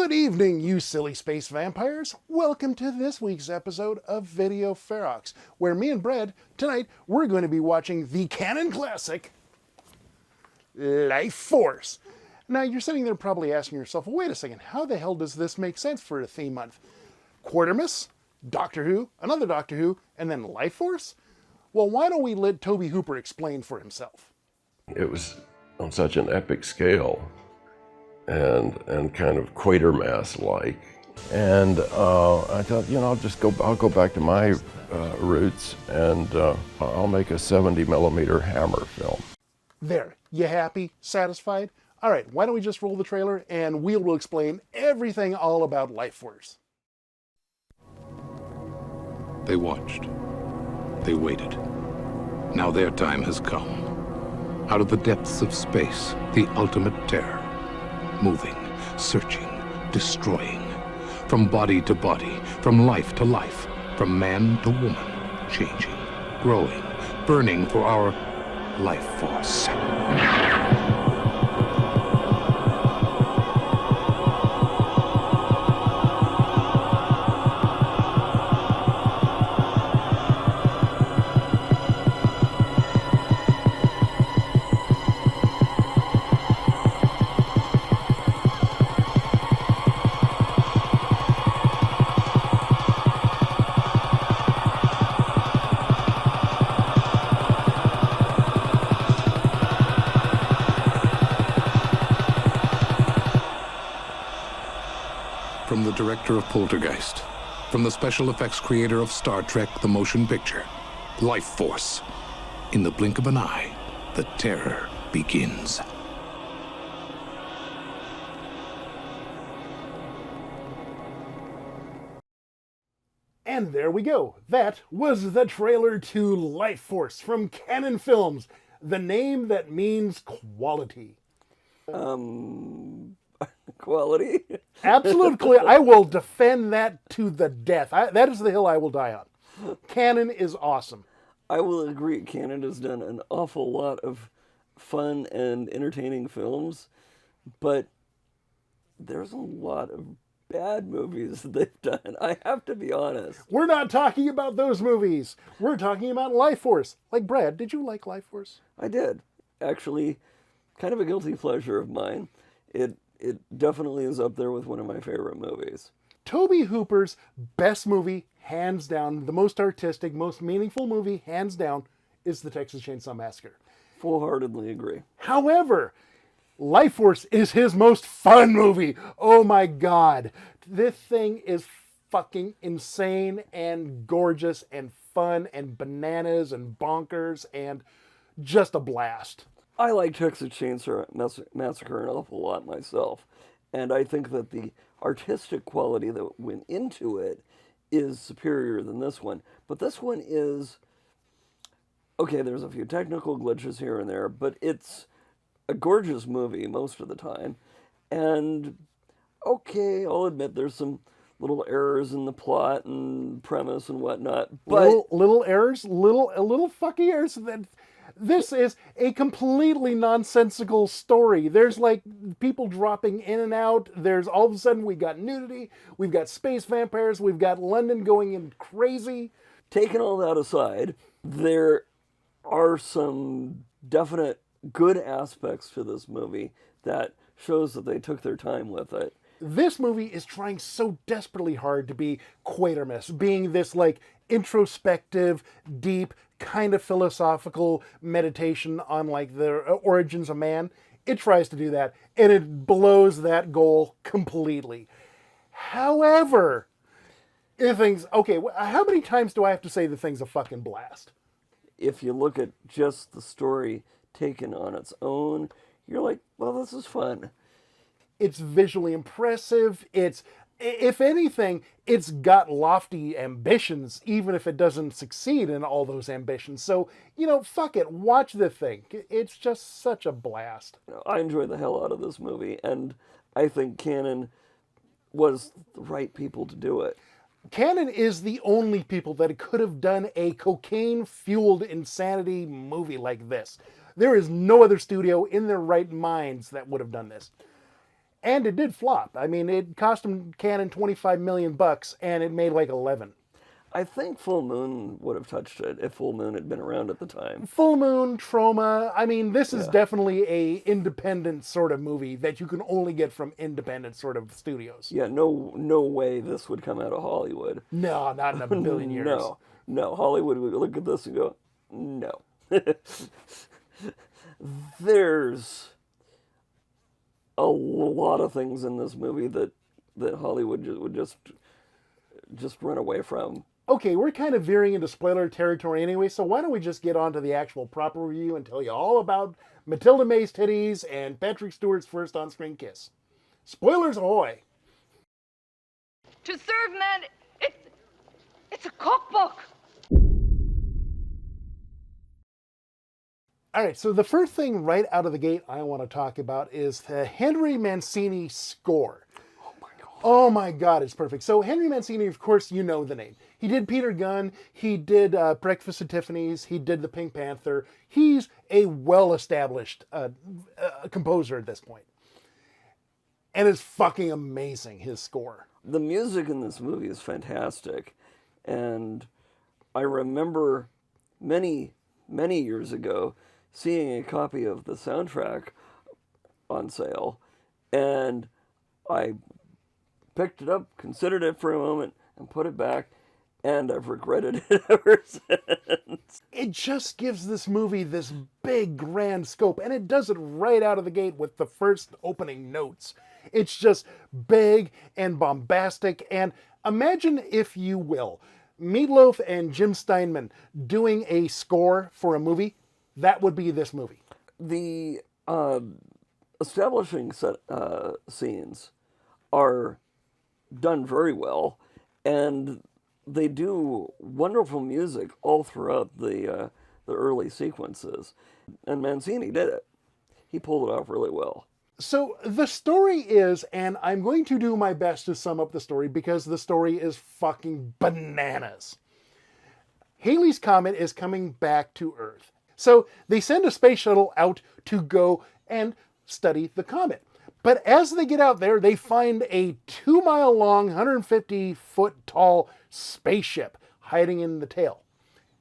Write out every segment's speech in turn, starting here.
Good evening, you silly space vampires. Welcome to this week's episode of Video Ferox, where me and Brad, tonight, we're going to be watching the canon classic, Lifeforce. Now, you're sitting there probably asking yourself, well, wait a second, how the hell does this make sense for a theme month? Quatermass, Doctor Who, another Doctor Who, and then Lifeforce? Well, why don't we let Tobe Hooper explain for himself? It was on such an epic scale and kind of Quatermass-like. And I thought, I'll go back to my roots and I'll make a 70mm Hammer film. There, you happy? Satisfied? All right, why don't we just roll the trailer and we will explain everything all about Lifeforce. They watched. They waited. Now their time has come. Out of the depths of space, the ultimate terror. Moving, searching, destroying. From body to body, from life to life, from man to woman, changing, growing, burning for our life force. From the director of Poltergeist, from the special effects creator of Star Trek, the motion picture, Lifeforce. In the blink of an eye, the terror begins. And there we go. That was the trailer to Lifeforce from Canon Films, the name that means quality. Quality? Absolutely. I will defend that to the death. That is the hill I will die on. Canon is awesome. I will agree. Canon has done an awful lot of fun and entertaining films, but there's a lot of bad movies that they've done. I have to be honest. We're not talking about those movies. We're talking about Lifeforce. Like, Brad, did you like Lifeforce? I did. Actually, kind of a guilty pleasure of mine. It definitely is up there with one of my favorite movies. Tobe Hooper's best movie, hands down, the most artistic, most meaningful movie, hands down, is The Texas Chainsaw Massacre. Full-heartedly agree. However, Lifeforce is his most fun movie. Oh my God. This thing is fucking insane and gorgeous and fun and bananas and bonkers and just a blast. I like Texas Chainsaw Massacre an awful lot myself, and I think that the artistic quality that went into it is superior than this one. But this one is, okay, there's a few technical glitches here and there, but it's a gorgeous movie most of the time. And, okay, I'll admit there's some little errors in the plot and premise and whatnot, but... Little errors, little fucking errors that... This is a completely nonsensical story. There's like people dropping in and out. There's all of a sudden we've got nudity. We've got space vampires. We've got London going in crazy. Taking all that aside, there are some definite good aspects to this movie that shows that they took their time with it. This movie is trying so desperately hard to be Quatermass, being this like introspective, deep, kind of philosophical meditation on like the origins of man. It tries to do that, and it blows that goal completely. However, how many times do I have to say the thing's a fucking blast? If you look at just the story taken on its own, you're like, well, this is fun. It's visually impressive. If anything, it's got lofty ambitions, even if it doesn't succeed in all those ambitions. So, fuck it. Watch the thing. It's just such a blast. I enjoy the hell out of this movie, and I think Canon was the right people to do it. Canon is the only people that could have done a cocaine-fueled insanity movie like this. There is no other studio in their right minds that would have done this. And it did flop. I mean, it cost them Canon $25 million, and it made like 11. I think Full Moon would have touched it if Full Moon had been around at the time. Full Moon, Troma. I mean, this is definitely a independent sort of movie that you can only get from independent sort of studios. Yeah, no way this would come out of Hollywood. No, not in a billion years. No. Hollywood would look at this and go, no. There's a lot of things in this movie that Hollywood would just run away from. Okay, we're kind of veering into spoiler territory anyway, so why don't we just get on to the actual proper review and tell you all about Mathilda May's titties and Patrick Stewart's first on-screen kiss. Spoilers ahoy! To serve men, it's a cookbook. All right, so the first thing right out of the gate I want to talk about is the Henry Mancini score. Oh my God, it's perfect. So Henry Mancini, of course, you know the name. He did Peter Gunn, he did Breakfast at Tiffany's, he did The Pink Panther. He's a well-established composer at this point. And it's fucking amazing, his score. The music in this movie is fantastic. And I remember many years ago seeing a copy of the soundtrack on sale, and I picked it up, considered it for a moment, and put it back, and I've regretted it ever since. It just gives this movie this big, grand scope, and it does it right out of the gate with the first opening notes. It's just big and bombastic, and imagine, if you will, Meatloaf and Jim Steinman doing a score for a movie. That would be this movie. The establishing scenes are done very well, and they do wonderful music all throughout the early sequences. And Mancini did it. He pulled it off really well. So the story is, and I'm going to do my best to sum up the story because the story is fucking bananas. Halley's Comet is coming back to Earth. So they send a space shuttle out to go and study the comet. But as they get out there, they find a 2-mile-long, 150-foot-tall spaceship hiding in the tail.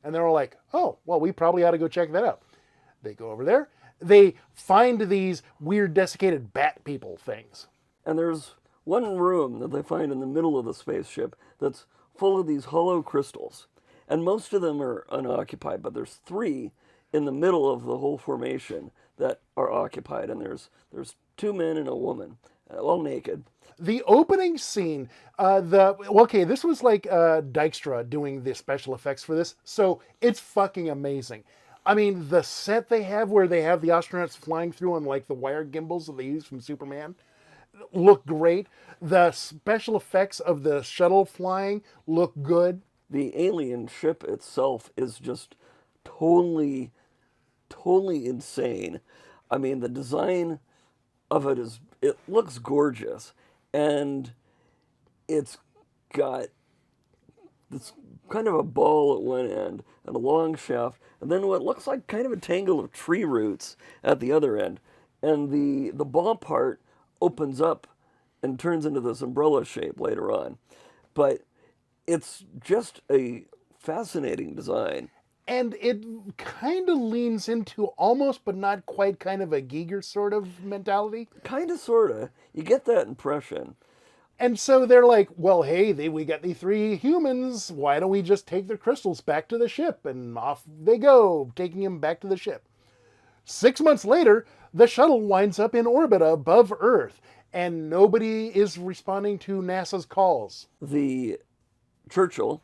And they're all like, oh, well, we probably ought to go check that out. They go over there. They find these weird desiccated bat people things. And there's one room that they find in the middle of the spaceship that's full of these hollow crystals. And most of them are unoccupied, but there's 3 in the middle of the whole formation that are occupied. And there's 2 men and a woman, all naked. The opening scene, this was like Dykstra doing the special effects for this, so it's fucking amazing. I mean, the set they have where they have the astronauts flying through on like the wire gimbals that they use from Superman look great. The special effects of the shuttle flying look good. The alien ship itself is just totally insane. I mean, the design of it looks gorgeous, and it's got this kind of a ball at one end and a long shaft, and then what looks like kind of a tangle of tree roots at the other end. And the ball part opens up and turns into this umbrella shape later on. But it's just a fascinating design. And it kind of leans into almost, but not quite, kind of a Giger sort of mentality. Kind of, sort of. You get that impression. And so they're like, well, hey, we got the 3 humans. Why don't we just take the crystals back to the ship? And off they go, taking them back to the ship. 6 months later, the shuttle winds up in orbit above Earth, and nobody is responding to NASA's calls. The Churchill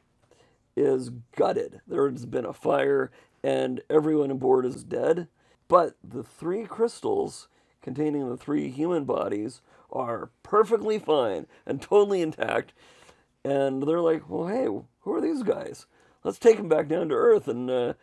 is gutted. There's been a fire, and everyone aboard is dead. But the 3 crystals containing the 3 human bodies are perfectly fine and totally intact. And they're like, well, hey, who are these guys? Let's take them back down to Earth and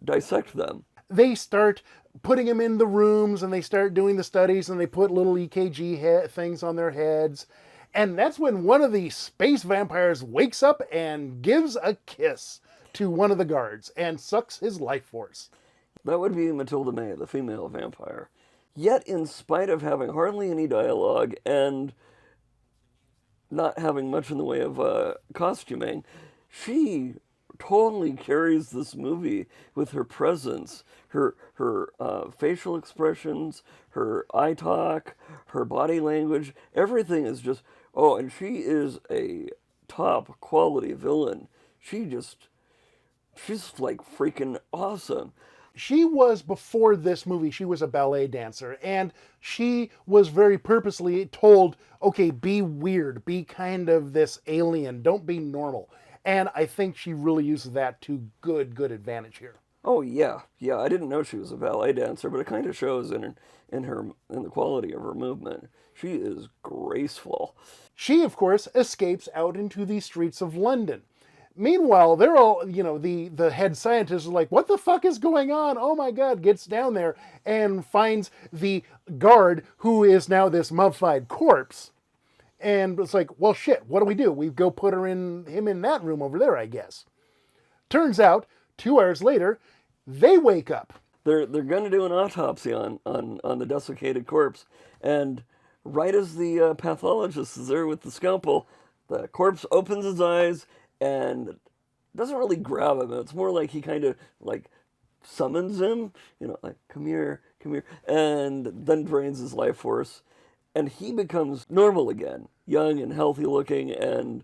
dissect them. They start putting them in the rooms, and they start doing the studies, and they put little EKG things on their heads. And that's when one of the space vampires wakes up and gives a kiss to one of the guards and sucks his life force. That would be Mathilda May, the female vampire. Yet, in spite of having hardly any dialogue and not having much in the way of costuming, she totally carries this movie with her presence, her facial expressions, her eye talk, her body language. Everything is just, oh, and she is a top quality villain. She's like freaking awesome. She was, before this movie, she was a ballet dancer, and she was very purposely told, okay, be weird, be kind of this alien, don't be normal. And I think she really uses that to good advantage here. Oh yeah, yeah. I didn't know she was a ballet dancer, but it kind of shows in the quality of her movement. She is graceful. She, of course, escapes out into the streets of London. Meanwhile, they're all, the head scientist is like, what the fuck is going on? Oh my God, gets down there and finds the guard who is now this mummified corpse. And it's like, well, shit, what do? We go put him in that room over there, I guess. Turns out, 2 hours later, they wake up. They're going to do an autopsy on the desiccated corpse. And right as the pathologist is there with the scalpel, the corpse opens his eyes and doesn't really grab him. It's more like he kind of like summons him, like, come here, and then drains his life force. And he becomes normal again, young and healthy looking, and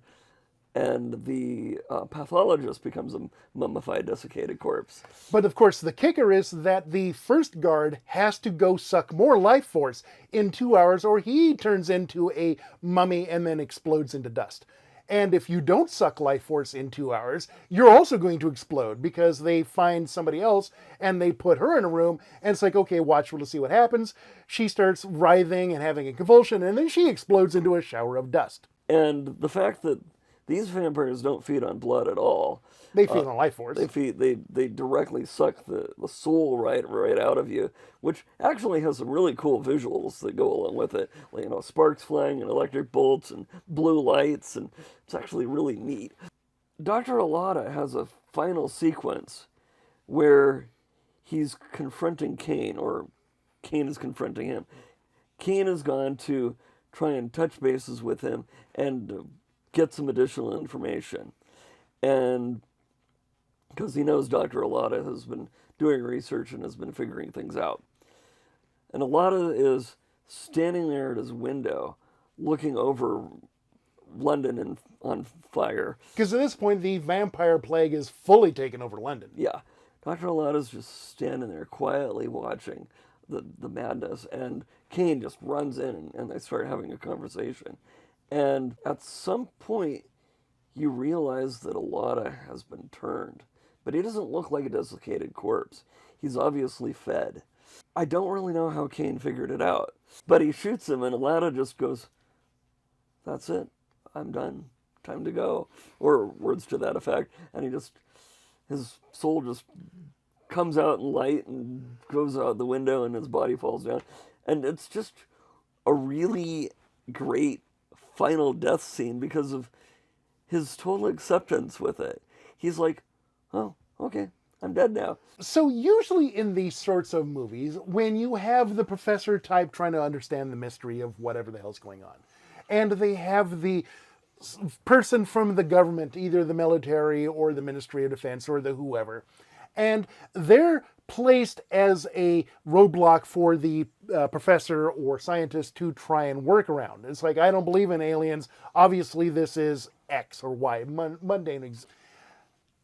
the pathologist becomes a mummified, desiccated corpse. But of course, the kicker is that the first guard has to go suck more life force in 2 hours, or he turns into a mummy and then explodes into dust. And if you don't suck life force in 2 hours, you're also going to explode, because they find somebody else and they put her in a room, and it's like, okay, watch to see what happens. She starts writhing and having a convulsion, and then she explodes into a shower of dust. And the fact that these vampires don't feed on blood at all. They feed on life force. They directly suck the soul right out of you, which actually has some really cool visuals that go along with it. Like, sparks flying and electric bolts and blue lights, and it's actually really neat. Dr. Alada has a final sequence where he's confronting Kane, or Kane is confronting him. Kane has gone to try and touch bases with him and get some additional information. And because he knows Dr. Alada has been doing research and has been figuring things out. And Alada is standing there at his window looking over London on fire. Because at this point, the vampire plague is fully taken over London. Yeah. Dr. Alada's just standing there quietly watching the madness, and Kane just runs in and they start having a conversation. And at some point, you realize that Alada has been turned, but he doesn't look like a desiccated corpse. He's obviously fed. I don't really know how Kane figured it out, but he shoots him, and Alada just goes, "That's it. I'm done. Time to go," or words to that effect. And his soul just comes out in light and goes out the window, and his body falls down. And it's just a really great final death scene because of his total acceptance with it. He's like, oh, okay, I'm dead now. So usually in these sorts of movies, when you have the professor type trying to understand the mystery of whatever the hell's going on, and they have the person from the government, either the military or the Ministry of Defense or the whoever, and they're placed as a roadblock for the professor or scientist to try and work around. It's like, I don't believe in aliens. Obviously, this is X or Y, mundane.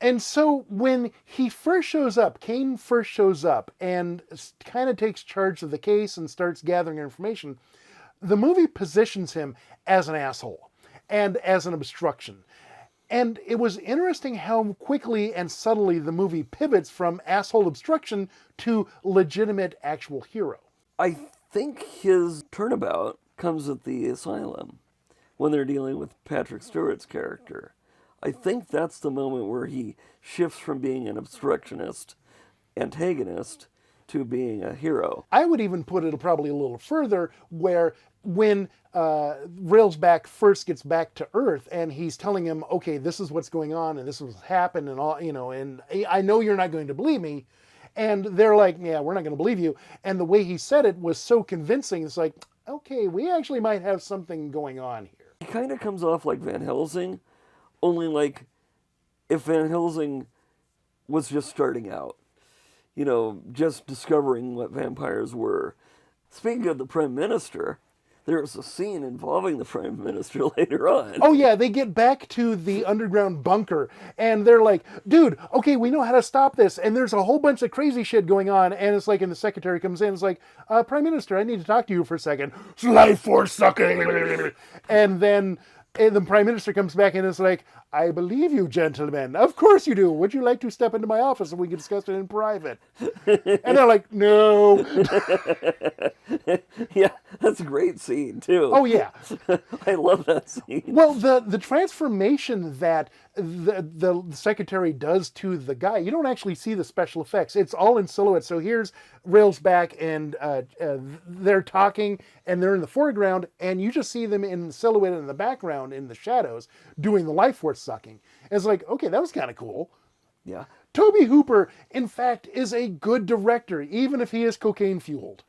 And so when he first shows up, Kane first shows up and kind of takes charge of the case and starts gathering information, the movie positions him as an asshole and as an obstruction. And it was interesting how quickly and subtly the movie pivots from asshole obstruction to legitimate actual hero. I think his turnabout comes at the asylum when they're dealing with Patrick Stewart's character. I think that's the moment where he shifts from being an obstructionist antagonist to being a hero. I would even put it probably a little further, where when Railsback first gets back to Earth and he's telling him, okay, this is what's going on and this is what's happened and all, and I know you're not going to believe me. And they're like, yeah, we're not going to believe you. And the way he said it was so convincing. It's like, okay, we actually might have something going on here. He kind of comes off like Van Helsing, only like if Van Helsing was just starting out, just discovering what vampires were. Speaking of the Prime Minister, there's a scene involving the Prime Minister later on. Oh yeah, they get back to the underground bunker and they're like, dude, okay, we know how to stop this. And there's a whole bunch of crazy shit going on. And it's like, and the secretary comes in, it's like, Prime Minister, I need to talk to you for a second. Life force sucking. And then the Prime Minister comes back and is like, I believe you, gentlemen. Of course you do. Would you like to step into my office and we can discuss it in private? And they're like, no. Yeah, that's a great scene, too. Oh, yeah. I love that scene. Well, the transformation that the secretary does to the guy, you don't actually see the special effects. It's all in silhouette. So here's Railsback and they're talking and they're in the foreground and you just see them in silhouette in the background in the shadows doing the life force sucking. And it's like, okay, that was kind of cool. Yeah. Tobe Hooper, in fact, is a good director, even if he is cocaine fueled.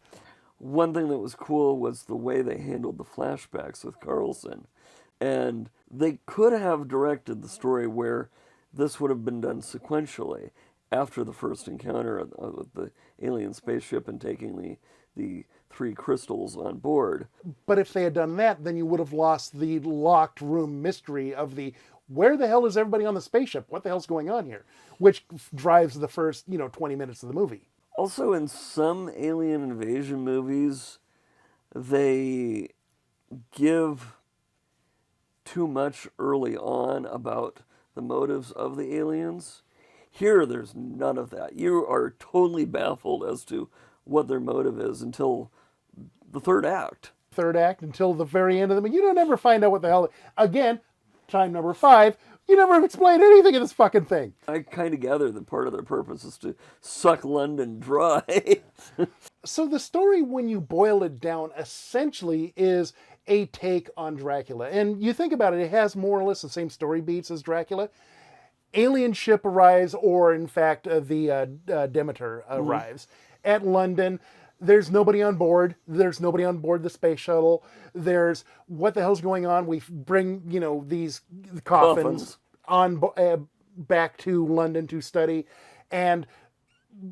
One thing that was cool was the way they handled the flashbacks with Carlson. And they could have directed the story where this would have been done sequentially after the first encounter with the alien spaceship and taking the 3 crystals on board. But if they had done that, then you would have lost the locked room mystery of the where the hell is everybody on the spaceship? What the hell's going on here? Which drives the first, 20 minutes of the movie. Also, in some alien invasion movies, they give too much early on about the motives of the aliens. Here, there's none of that. You are totally baffled as to what their motive is until the third act. Third act until the very end of the movie. You don't ever find out what the hell. Again, time number 5. You never explain anything in this fucking thing. I kind of gather that part of their purpose is to suck London dry. So the story, when you boil it down, essentially is a take on Dracula. And you think about it, it has more or less the same story beats as Dracula. Alien ship arrives, or in fact, the Demeter arrives at London. There's nobody on board. There's nobody on board the space shuttle. There's what the hell's going on? We bring, these coffins on back to London to study. And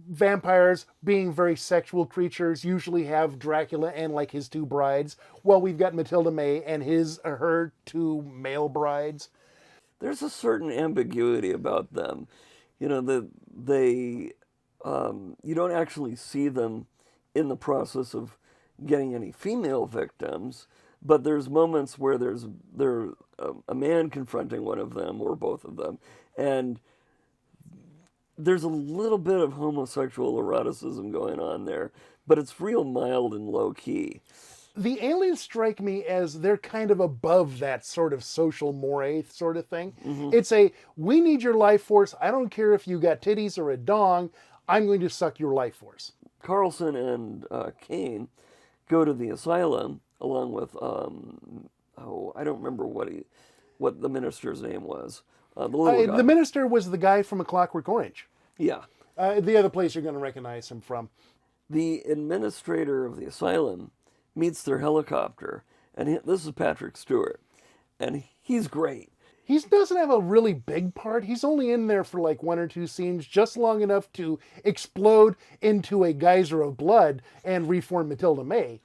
vampires, being very sexual creatures, usually have Dracula and like his 2 brides. Well, we've got Mathilda May and her 2 male brides. There's a certain ambiguity about them. You don't actually see them in the process of getting any female victims, but there's moments where there's a man confronting one of them or both of them, and there's a little bit of homosexual eroticism going on there, but it's real mild and low key. The aliens strike me as they're kind of above that sort of social moray sort of thing. Mm-hmm. It's we need your life force. I don't care if you got titties or a dong. I'm going to suck your life force. Carlson and Kane go to the asylum along with I don't remember what the minister's name was. The minister was the guy from A Clockwork Orange. Yeah. The other place you're going to recognize him from. The administrator of the asylum meets their helicopter, and this is Patrick Stewart, and he's great. He doesn't have a really big part. He's only in there for like 1 or 2 scenes, just long enough to explode into a geyser of blood and reform Mathilda May.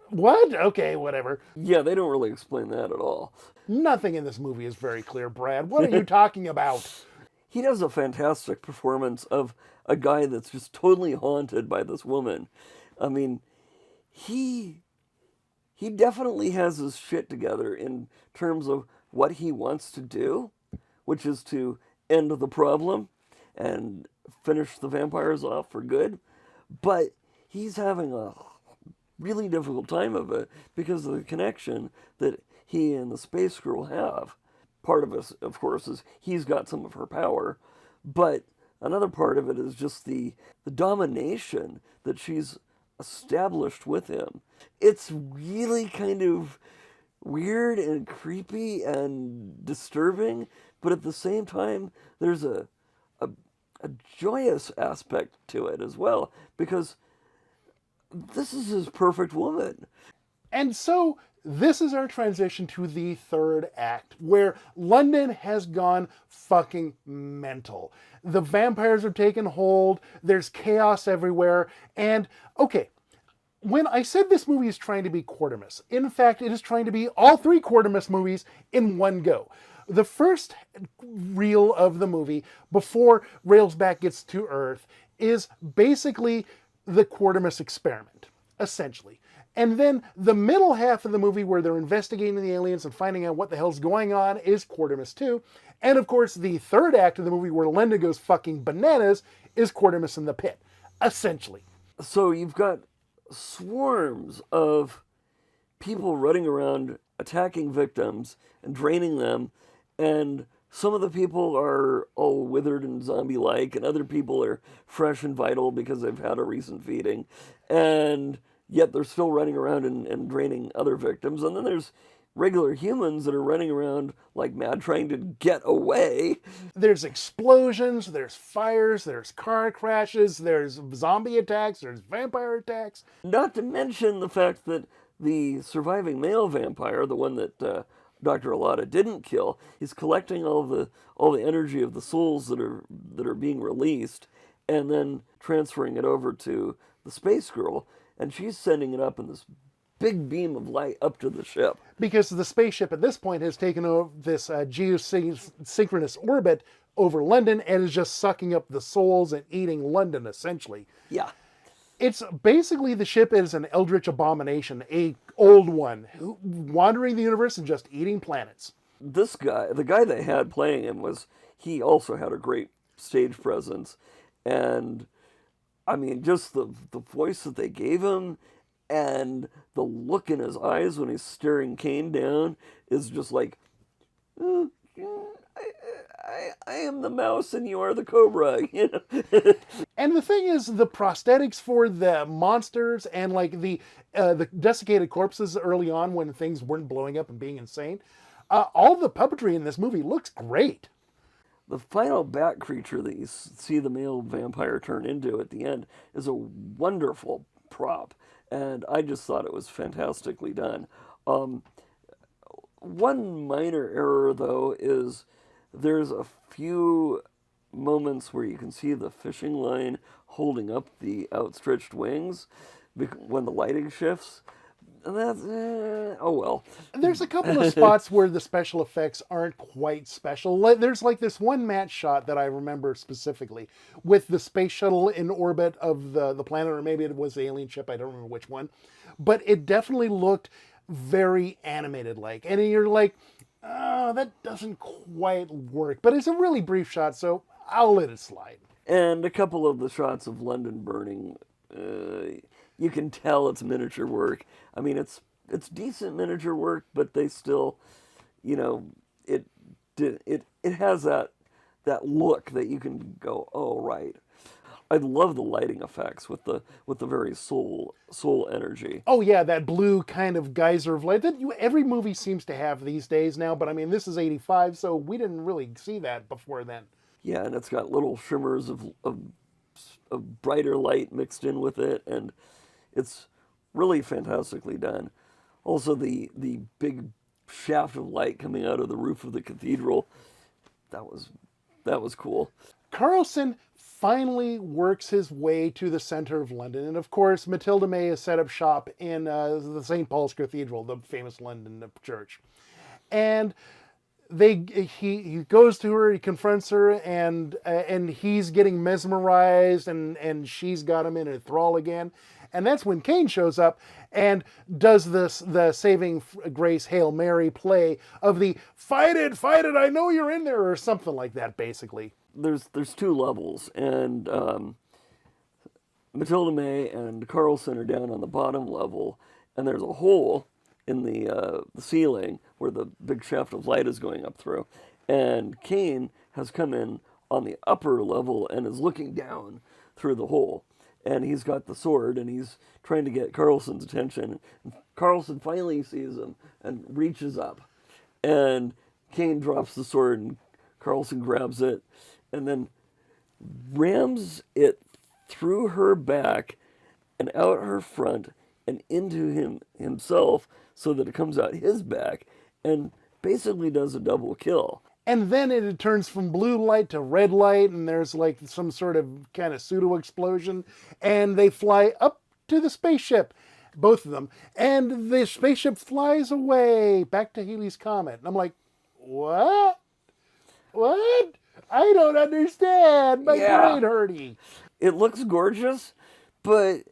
What? Okay, whatever. Yeah, they don't really explain that at all. Nothing in this movie is very clear, Brad. What are you talking about? He does a fantastic performance of a guy that's just totally haunted by this woman. I mean, he definitely has his shit together in terms of what he wants to do, which is to end the problem and finish the vampires off for good. But he's having a really difficult time of it because of the connection that he and the space girl have. Part of it, of course, is he's got some of her power, but another part of it is just the domination that she's established with him. It's really kind of weird and creepy and disturbing, but at the same time, there's a a joyous aspect to it as well, because this is his perfect woman. And so this is our transition to the third act, where London has gone fucking mental. The vampires have taken hold, there's chaos everywhere, and okay, when I said this movie is trying to be Quartermass, in fact, it is trying to be all three Quartermass movies in one go. The first reel of the movie, before Railsback gets to Earth, is basically the Quartermass experiment, essentially. And then the middle half of the movie, where they're investigating the aliens and finding out what the hell's going on, is Quartermass 2. And of course, the third act of the movie, where Linda goes fucking bananas, is Quartermass in the Pit, essentially. So you've got swarms of people running around attacking victims and draining them, and some of the people are all withered and zombie-like, and other people are fresh and vital because they've had a recent feeding, and yet they're still running around and draining other victims. And then there's regular humans that are running around like mad trying to get away. There's explosions, there's fires, there's car crashes, there's zombie attacks, there's vampire attacks. Not to mention the fact that the surviving male vampire, the one that Dr. Alada didn't kill, is collecting all the energy of the souls that are being released, and then transferring it over to the space girl, and she's sending it up in this big beam of light up to the ship. Because the spaceship at this point has taken over this geosynchronous orbit over London and is just sucking up the souls and eating London, essentially. Yeah. It's basically, the ship is an eldritch abomination, a old one, wandering the universe and just eating planets. This guy, the guy they had playing him, he also had a great stage presence. And, I mean, just the voice that they gave him and the look in his eyes when he's staring Kane down is just like, I am the mouse and you are the cobra, you know. And the thing is, the prosthetics for the monsters and like the desiccated corpses early on, when things weren't blowing up and being insane, all the puppetry in this movie looks great. The final bat creature that you see the male vampire turn into at the end is a wonderful prop, and I just thought it was fantastically done. One minor error, though, is there's a few moments where you can see the fishing line holding up the outstretched wings when the lighting shifts. And that's, oh well. There's a couple of spots where the special effects aren't quite special. There's like this one match shot that I remember specifically with the space shuttle in orbit of the planet, or maybe it was the alien ship, I don't remember which one. But it definitely looked very animated-like. And you're like, oh, that doesn't quite work. But it's a really brief shot, so I'll let it slide. And a couple of the shots of London burning, you can tell it's miniature work. I mean, it's decent miniature work, but they still, you know, it has that look that you can go, oh right. I love the lighting effects with the very soul energy. Oh yeah, that blue kind of geyser of light that every movie seems to have these days now. But I mean, this is '85, so we didn't really see that before then. Yeah, and it's got little shimmers of brighter light mixed in with it, and it's really fantastically done. Also, the big shaft of light coming out of the roof of the cathedral, that was cool. Carlson finally works his way to the center of London, and of course, Mathilda May has set up shop in the St. Paul's Cathedral, the famous London church, and he goes to her, he confronts her, and he's getting mesmerized, and she's got him in a thrall again. And that's when Kane shows up and does the saving grace Hail Mary play of the fight it, I know you're in there, or something like that, basically. There's two levels, and Mathilda May and Carlson are down on the bottom level, and there's a hole in the ceiling where the big shaft of light is going up through. And Kane has come in on the upper level and is looking down through the hole. And he's got the sword, and he's trying to get Carlson's attention. And Carlson finally sees him and reaches up. And Kane drops the sword, and Carlson grabs it. And then rams it through her back and out her front and into himself so that it comes out his back and basically does a double kill. And then it turns from blue light to red light, and there's like some sort of kind of pseudo explosion, and they fly up to the spaceship, both of them, and the spaceship flies away back to Halley's Comet. And I'm like, what? What? I don't understand. My brain hurty. It looks gorgeous, but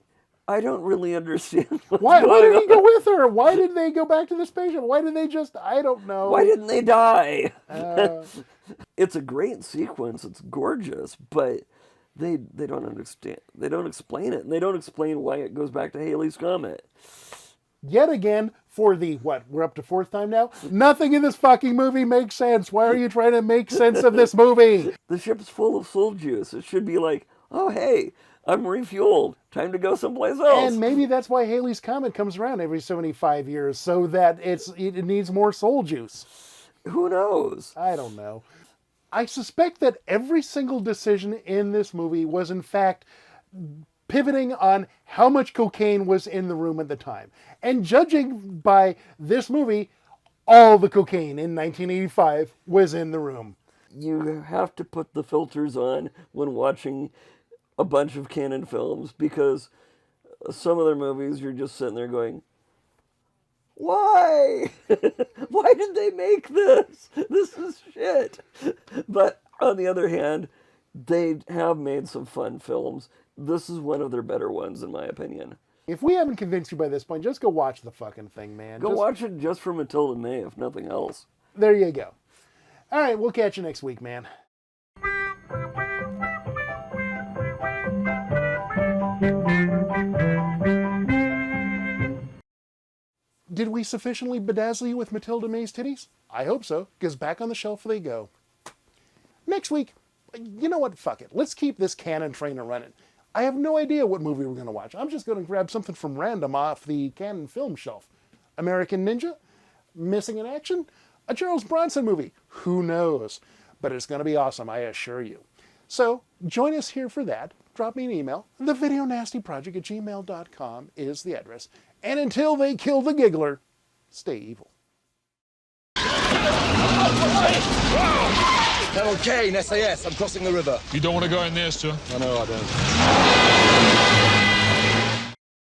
I don't really understand Why did he go with her? Why did they go back to the spaceship? Why did they just, I don't know. Why didn't they die? It's a great sequence. It's gorgeous, but they don't understand. They don't explain it, and they don't explain why it goes back to Halley's Comet. Yet again, for the, we're up to fourth time now? Nothing in this fucking movie makes sense. Why are you trying to make sense of this movie? The ship's full of soul juice. It should be like, oh, hey, I'm refueled. Time to go someplace else. And maybe that's why Halley's Comet comes around every 75 years, so that it needs more soul juice. Who knows? I don't know. I suspect that every single decision in this movie was, in fact, pivoting on how much cocaine was in the room at the time. And judging by this movie, all the cocaine in 1985 was in the room. You have to put the filters on when watching a bunch of canon films, because some of their movies you're just sitting there going, why? Why did they make this? This is shit. But on the other hand, they have made some fun films. This is one of their better ones, in my opinion. If we haven't convinced you by this point, just go watch the fucking thing, man. Go watch it just for Mathilda May, if nothing else. There you go. All right, we'll catch you next week, man. Did we sufficiently bedazzle you with Mathilda May's titties? I hope so, because back on the shelf they go. Next week, you know what? Fuck it. Let's keep this canon train running. I have no idea what movie we're going to watch. I'm just going to grab something from random off the canon film shelf. American Ninja? Missing in Action? A Charles Bronson movie? Who knows? But it's going to be awesome, I assure you. So, join us here for that. Drop me an email. thevideonastyproject@gmail.com is the address. And until they kill the giggler, stay evil. Colonel Kane, SAS. I'm crossing the river. You don't want to go in there, sir? I know I don't.